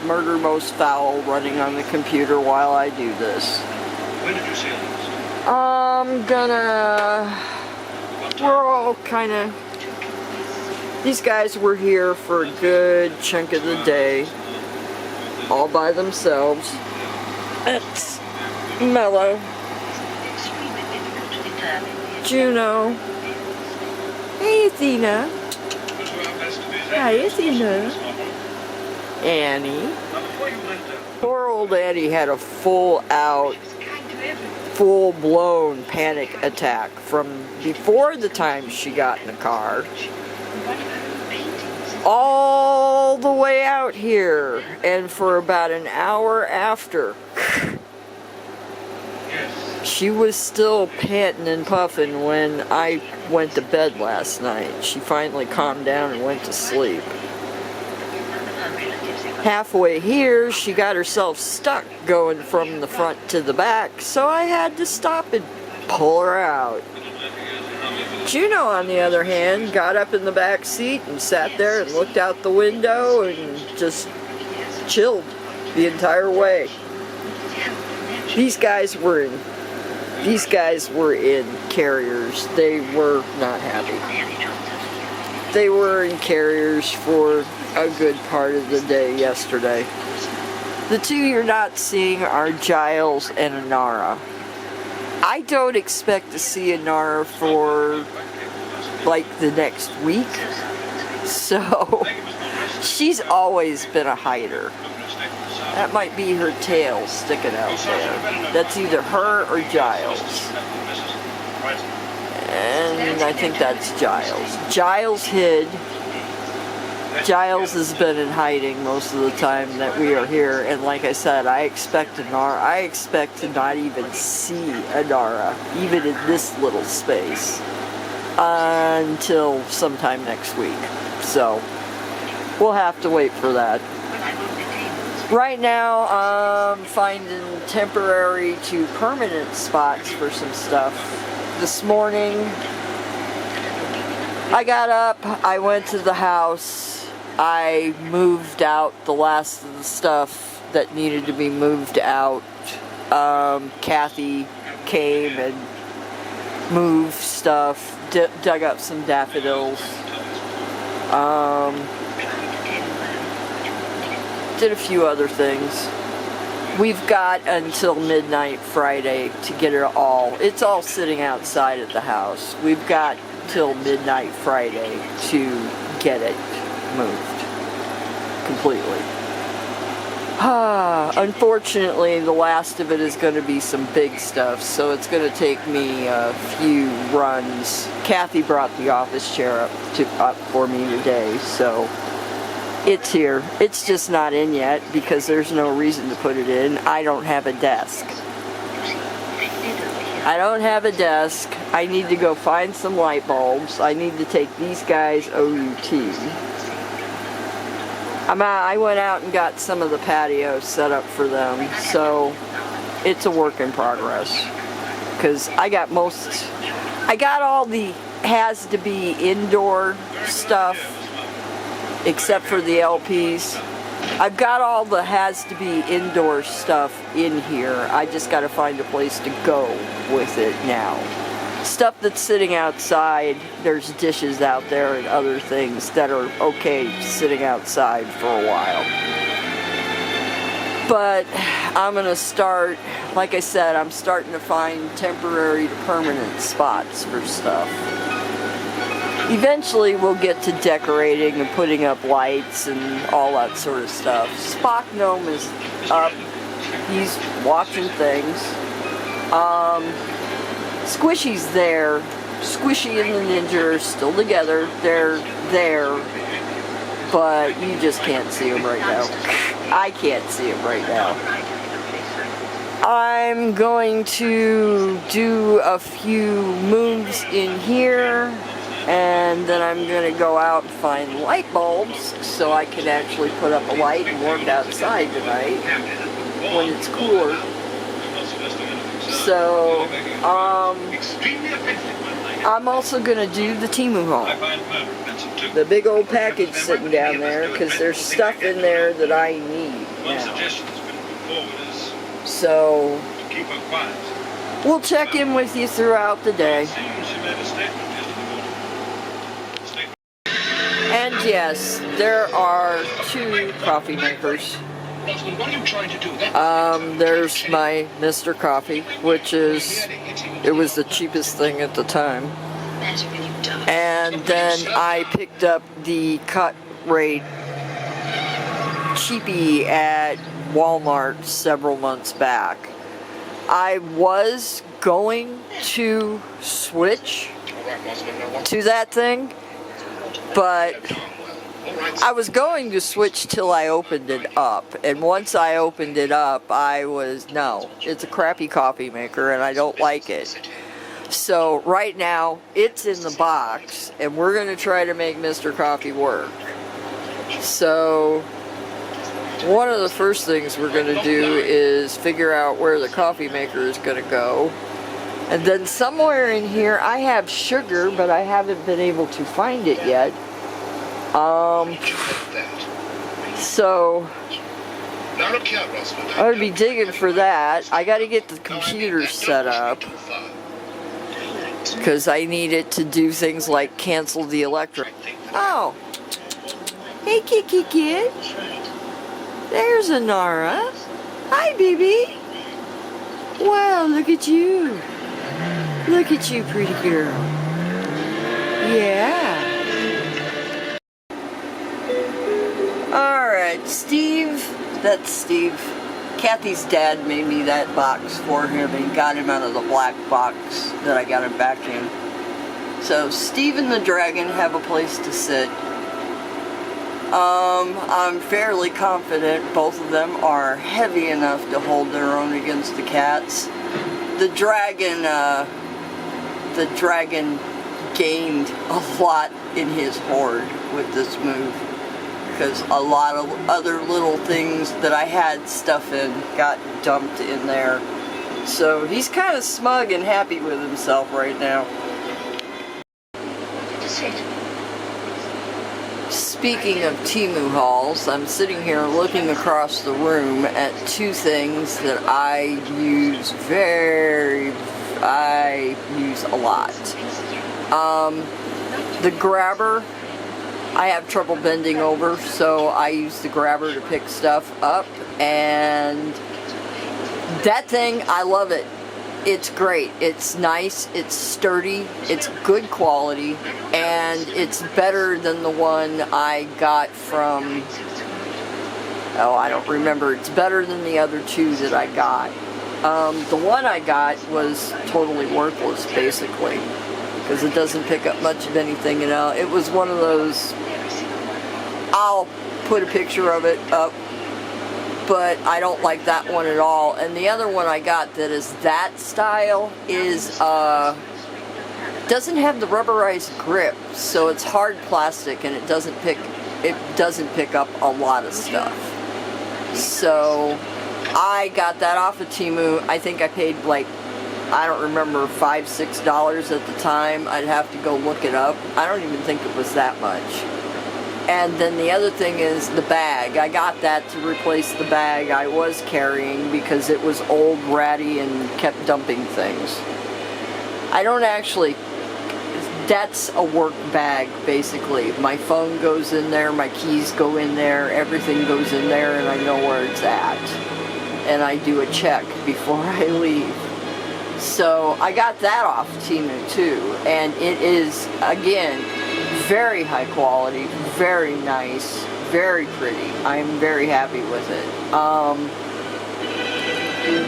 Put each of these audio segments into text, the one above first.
Murder Most Foul running on the computer while I do this. When did you sail this? We're all kind of, these guys were here for a good chunk of the day, all by themselves. It's Mello, Juno, hey Athena, hi Athena, Annie. Poor old Annie had a full-blown panic attack from before the time she got in the car all the way out here, and for about an hour after. She was still panting and puffing when I went to bed last night. She finally calmed down and went to sleep. Halfway here, she got herself stuck going from the front to the back, so I had to stop and pull her out. Juno, on the other hand, got up in the back seat and sat there and looked out the window and just chilled the entire way. These guys were in carriers. They were not happy. They were in carriers for a good part of the day yesterday. The two you're not seeing are Giles and Inara. I don't expect to see Inara for like the next week, so she's always been a hider. That might be her tail sticking out there. That's either her or Giles. And I think that's Giles. Giles hid. Giles has been in hiding most of the time that we are here, and like I said, I expect to not even see Inara, even in this little space, until sometime next week. So, we'll have to wait for that. Right now, I'm finding temporary to permanent spots for some stuff. This morning, I got up, I went to the house, I moved out the last of the stuff that needed to be moved out. Kathy came and moved stuff, dug up some daffodils. Did a few other things. We've got until midnight Friday to get it all. It's all sitting outside at the house. We've got till midnight Friday to get it moved completely. Unfortunately, the last of it is going to be some big stuff, so it's going to take me a few runs. Kathy brought the office chair up for me today, so it's here. It's just not in yet because there's no reason to put it in. I don't have a desk. I need to go find some light bulbs. I need to take these guys OUT. I went out and got some of the patios set up for them, so it's a work in progress. Because I got all the has to be indoor stuff, except for the LPs. I've got all the has to be indoor stuff in here. I just got to find a place to go with it now. Stuff that's sitting outside, there's dishes out there and other things that are okay sitting outside for a while. But I'm going to start, like I said, I'm starting to find temporary to permanent spots for stuff. Eventually we'll get to decorating and putting up lights and all that sort of stuff. Spock Gnome is up. He's watching things. Squishy's there. Squishy and the Ninja are still together. They're there. But you just can't see them right now. I can't see them right now. I'm going to do a few moves in here, and then I'm going to go out and find light bulbs so I can actually put up a light and work outside tonight when it's cooler. So, I'm also going to do the Temu haul. The big old package sitting down there, because there's stuff in there that I need now. So, we'll check in with you throughout the day. And yes, there are 2 coffee makers. There's my Mr. Coffee, which it was the cheapest thing at the time. And then I picked up the cut rate cheapie at Walmart several months back. I was going to switch to that thing, but I was going to switch till I opened it up, and once I opened it up, no, it's a crappy coffee maker and I don't like it. So right now, it's in the box, and we're going to try to make Mr. Coffee work. So one of the first things we're going to do is figure out where the coffee maker is going to go. And then somewhere in here, I have sugar, but I haven't been able to find it yet. So I'm going to be digging for that. I got to get the computer set up, because I need it to do things like cancel the electric. Oh, hey Kiki Kid. There's Anara. Hi, baby. Wow, look at you. Look at you, pretty girl. Yeah. Alright, Steve. That's Steve. Kathy's dad made me that box for him and got him out of the black box that I got him back in. So Steve and the dragon have a place to sit. I'm fairly confident both of them are heavy enough to hold their own against the cats. The dragon gained a lot in his hoard with this move, because a lot of other little things that I had stuff in got dumped in there. So he's kind of smug and happy with himself right now. Speaking of Temu hauls, I'm sitting here looking across the room at 2 things that I use a lot. The grabber, I have trouble bending over, so I use the grabber to pick stuff up, and that thing, I love it. It's great. It's nice, it's sturdy, it's good quality, and it's better than the one I got from, I don't remember. It's better than the other 2 that I got. The one I got was totally worthless, basically, because it doesn't pick up much of anything, it was one of those, I'll put a picture of it up, but I don't like that one at all. And the other one I got that is that style is, doesn't have the rubberized grip, so it's hard plastic and it doesn't pick up a lot of stuff. So I got that off of Temu. I think I paid like, I don't remember, $5, $6 at the time. I'd have to go look it up. I don't even think it was that much. And then the other thing is the bag. I got that to replace the bag I was carrying because it was old, ratty, and kept dumping things. I don't actually, that's a work bag basically. My phone goes in there, my keys go in there, everything goes in there, and I know where it's at. And I do a check before I leave. So I got that off Temu too, and it is, again, very high quality, very nice, very pretty. I'm very happy with it.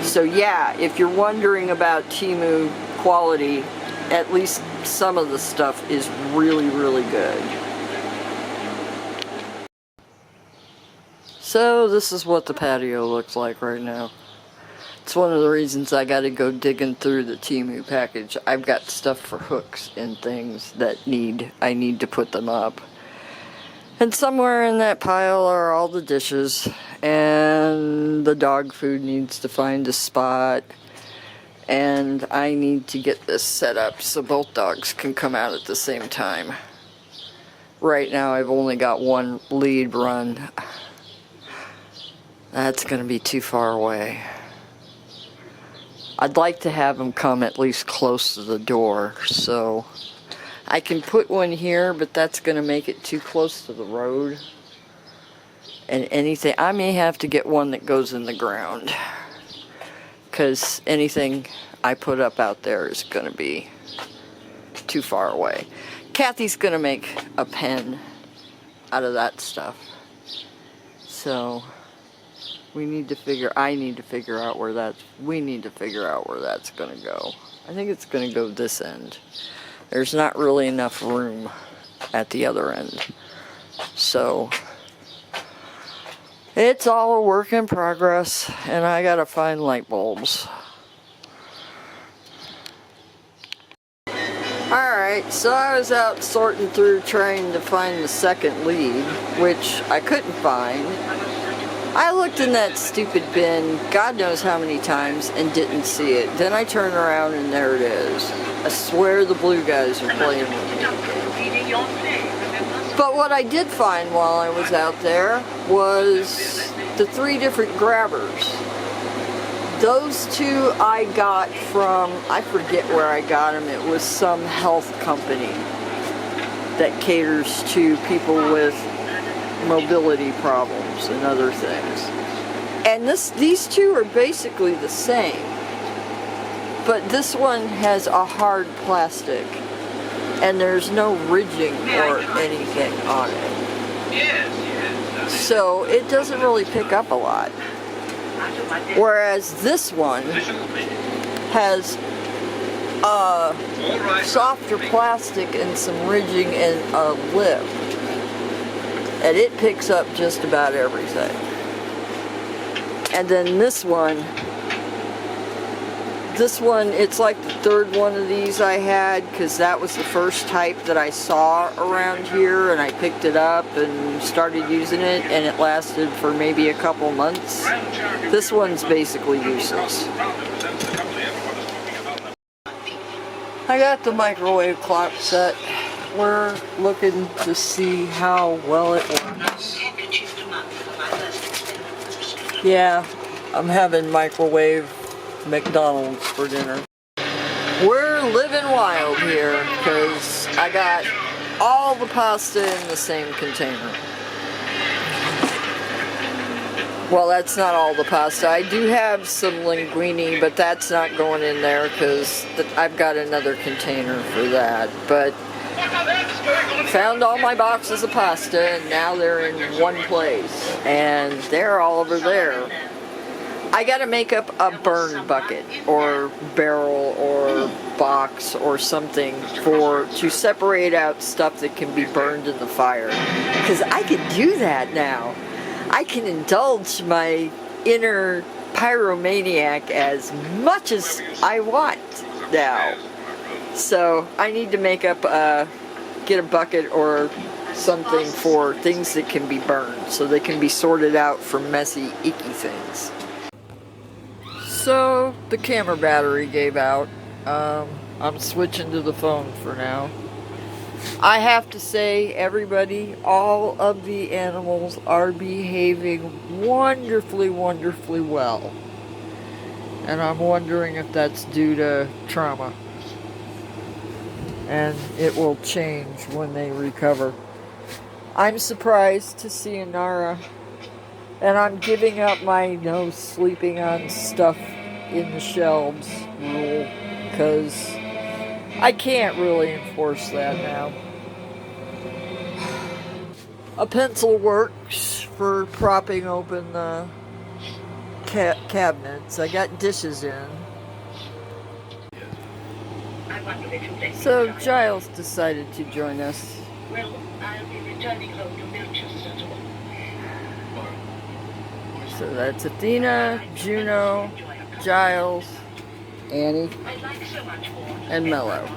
So yeah, if you're wondering about Temu quality, at least some of the stuff is really, really good. So this is what the patio looks like right now. It's one of the reasons I gotta go digging through the Temu package. I've got stuff for hooks and things that I need to put them up. And somewhere in that pile are all the dishes, and the dog food needs to find a spot, And I need to get this set up so both dogs can come out at the same time. Right now I've only got one lead run. That's going to be too far away. I'd like to have them come at least close to the door, so I can put one here, but that's going to make it too close to the road. And anything, I may have to get one that goes in the ground, because anything I put up out there is going to be too far away. Kathy's going to make a pen out of that stuff. So we need to figure out where that's going to go. I think it's going to go this end. There's not really enough room at the other end. So it's all a work in progress, and I got to find light bulbs. Alright, so I was out sorting through trying to find the second lead, which I couldn't find. I looked in that stupid bin God knows how many times and didn't see it. Then I turned around and there it is. I swear the blue guys are playing with me. But what I did find while I was out there was the 3 different grabbers. Those 2 I got from, I forget where I got them, it was some health company that caters to people with mobility problems and other things. And these 2 are basically the same, but this one has a hard plastic and there's no ridging or anything on it. So it doesn't really pick up a lot. Whereas this one has softer plastic and some ridging and a lip. And it picks up just about everything. And then this one, it's like the 3rd one of these I had, because that was the first type that I saw around here, and I picked it up and started using it, and it lasted for maybe a couple months. This one's basically useless. I got the microwave clock set. We're looking to see how well it works. Yeah, I'm having microwave McDonald's for dinner. We're living wild here because I got all the pasta in the same container. Well, that's not all the pasta. I do have some linguine, but that's not going in there because I've got another container for that. But found all my boxes of pasta, and now they're in one place, and they're all over there. I gotta make up a burn bucket or barrel or box or something to separate out stuff that can be burned in the fire, because I can do that now. I can indulge my inner pyromaniac as much as I want now. So I need to make up get a bucket or something for things that can be burned, so they can be sorted out from messy, icky things. So the camera battery gave out. I'm switching to the phone for now. I have to say, everybody, all of the animals are behaving wonderfully, wonderfully well. And I'm wondering if that's due to trauma. And it will change when they recover. I'm surprised to see Inara, and I'm giving up my no sleeping on stuff in the shelves rule, because I can't really enforce that now. A pencil works for propping open the cabinets. I got dishes in. So Giles decided to join us. Well, I'll be returning home to Milchester tomorrow. So that's Athena, Juno, Giles, Annie, and Mello.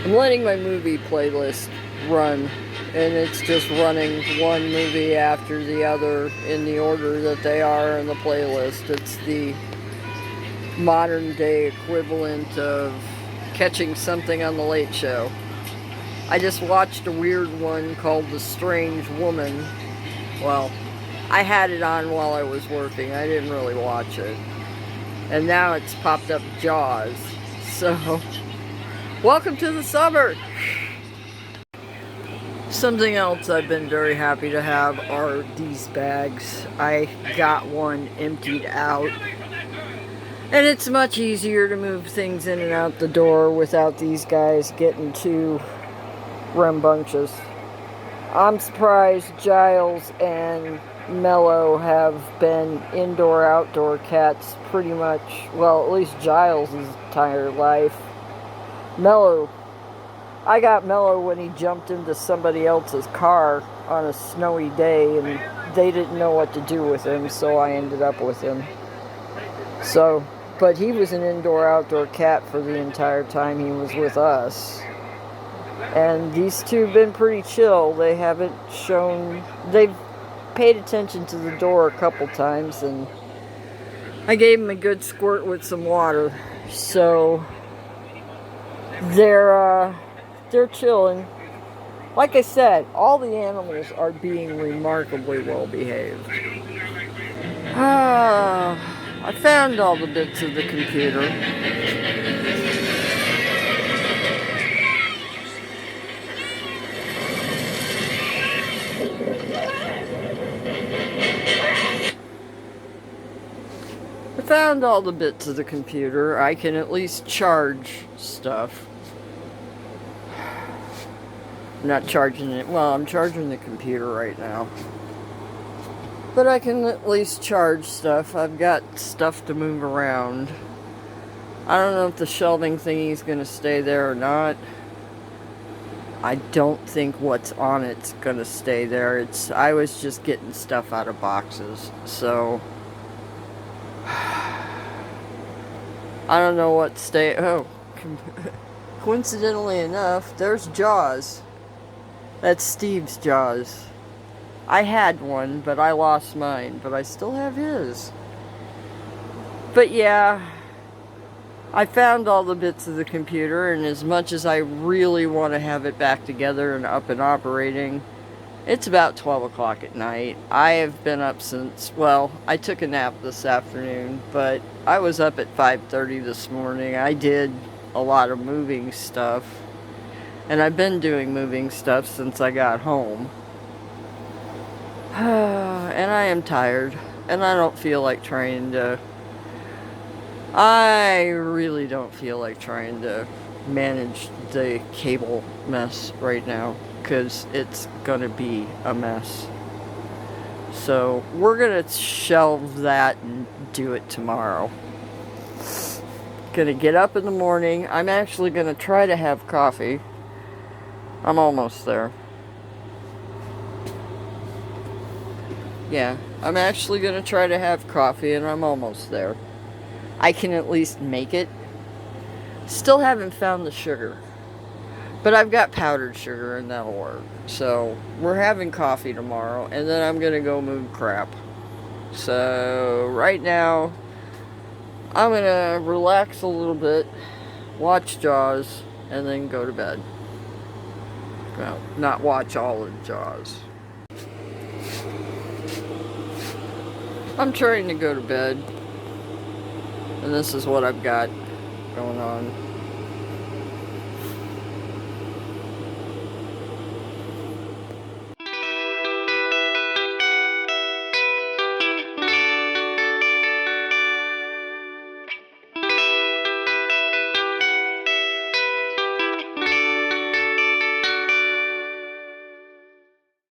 I'm letting my movie playlist run and it's just running one movie after the other in the order that they are in the playlist. It's the modern day equivalent of catching something on the Late Show. I just watched a weird one called The Strange Woman. Well, I had it on while I was working. I didn't really watch it. And now it's popped up Jaws. So, welcome to the summer! Something else I've been very happy to have are these bags. I got one emptied out. And it's much easier to move things in and out the door without these guys getting too rambunctious. I'm surprised Giles and Mello have been indoor-outdoor cats pretty much, well, at least Giles' entire life. Mello, I got Mello when he jumped into somebody else's car on a snowy day and they didn't know what to do with him, so I ended up with him. So, but he was an indoor-outdoor cat for the entire time he was with us. And these two have been pretty chill. They haven't shown... They've paid attention to the door a couple times, and I gave them a good squirt with some water. So, they're chilling. Like I said, all the animals are being remarkably well behaved. I found all the bits of the computer. I can at least charge stuff. I'm not charging it. Well, I'm charging the computer right now. But I can at least charge stuff. I've got stuff to move around. I don't know if the shelving thingy is going to stay there or not. I don't think what's on it's going to stay there. I was just getting stuff out of boxes. So, I don't know what coincidentally enough, there's Jaws. That's Steve's Jaws. I had one, but I lost mine, but I still have his. But yeah, I found all the bits of the computer, and as much as I really want to have it back together and up and operating, it's about 12 o'clock at night. I have been up since, well, I took a nap this afternoon, but I was up at 5:30 this morning. I did a lot of moving stuff, and I've been doing moving stuff since I got home. And I am tired, and I don't feel like trying to... I really don't feel like trying to manage the cable mess right now, because it's gonna be a mess. So we're gonna shelve that and do it tomorrow. Gonna get up in the morning. I'm actually gonna try to have coffee. I'm almost there. Yeah, I'm actually gonna try to have coffee, and I'm almost there. I can at least make it. Still haven't found the sugar. But I've got powdered sugar, and that'll work. So, we're having coffee tomorrow, and then I'm gonna go move crap. So, right now, I'm gonna relax a little bit, watch Jaws, and then go to bed. Well, not watch all of Jaws. I'm trying to go to bed, and this is what I've got going on.